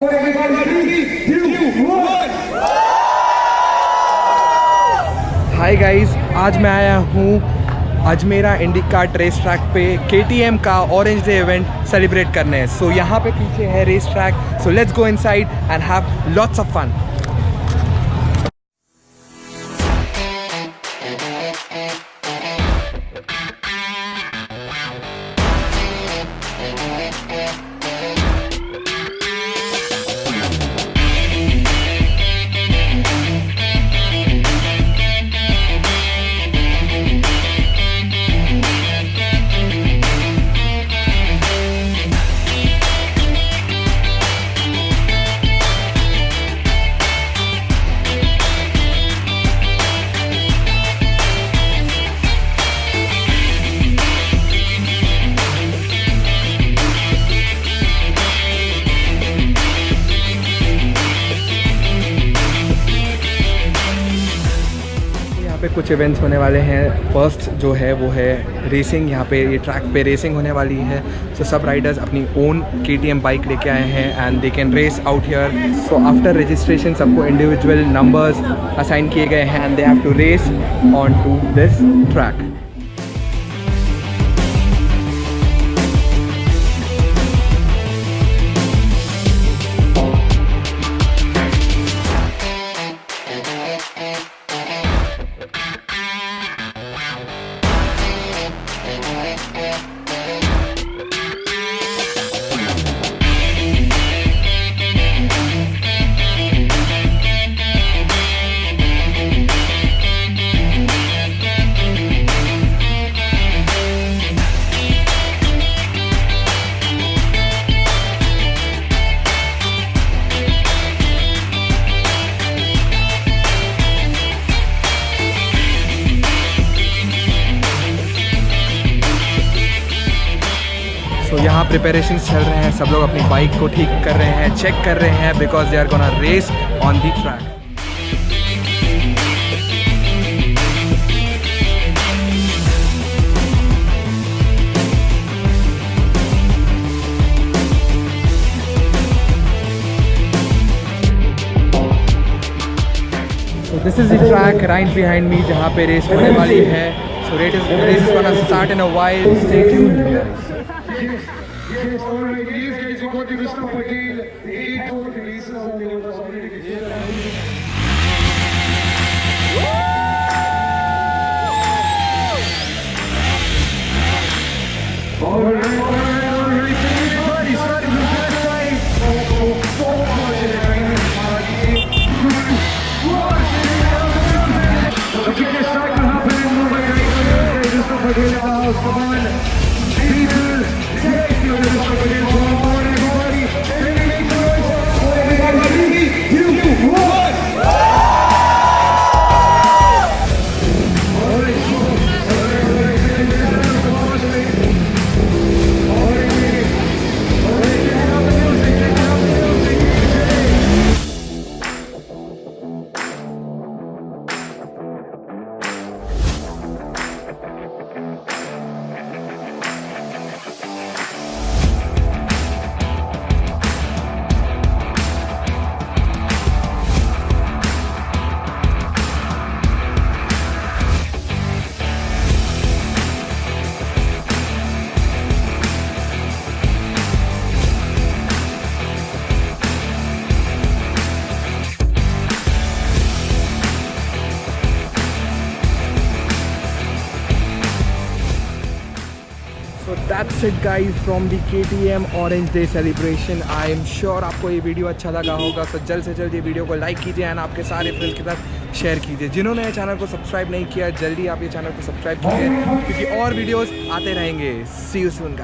Hi guys, आज मैं आया हूँ अजमेरा इंडिकार्ट रेस ट्रैक पे KTM का ऑरेंज डे इवेंट सेलिब्रेट करने। सो यहाँ पे पीछे है race track. So let's go inside and have lots of fun. पे कुछ इवेंट्स होने वाले हैं। फर्स्ट जो है वो है रेसिंग। यहाँ पे ये ट्रैक पे रेसिंग होने वाली है। सो सब राइडर्स अपनी ओन KTM बाइक लेके आए हैं and they can race out here. So after registration सबको इंडिविजुअल नंबर्स असाइन किए गए हैं and they have to race on to this track. तो यहाँ प्रिपरेशंस चल रहे हैं। सब लोग अपनी बाइक को ठीक कर रहे हैं, चेक कर रहे हैं because they are gonna race on the track. So this is the track right behind me जहाँ पे रेस होने वाली है। So race is gonna start in a while. Stay tuned guys. Yes, all right, yes, guys, you got to stop again. 8 more releases on the orders already. All right, everybody, starting from that side. Four caution I think this track will happen in Mumbai right now. Just stop again in the house, come on. People, take you to the stop again. Come on, everybody. Make noise. Everybody, 3, 2, 1. So that's it guys from the KTM Orange Day celebration. I am sure आपको ये video अच्छा लगा होगा। तो जल्द से जल्द ये वीडियो को लाइक कीजिए एंड आपके सारे फ्रेंड्स के साथ शेयर कीजिए। जिन्होंने ये चैनल को सब्सक्राइब नहीं किया, जल्दी आप ये चैनल को सब्सक्राइब कीजिए क्योंकि और वीडियोस आते रहेंगे। See you soon guys.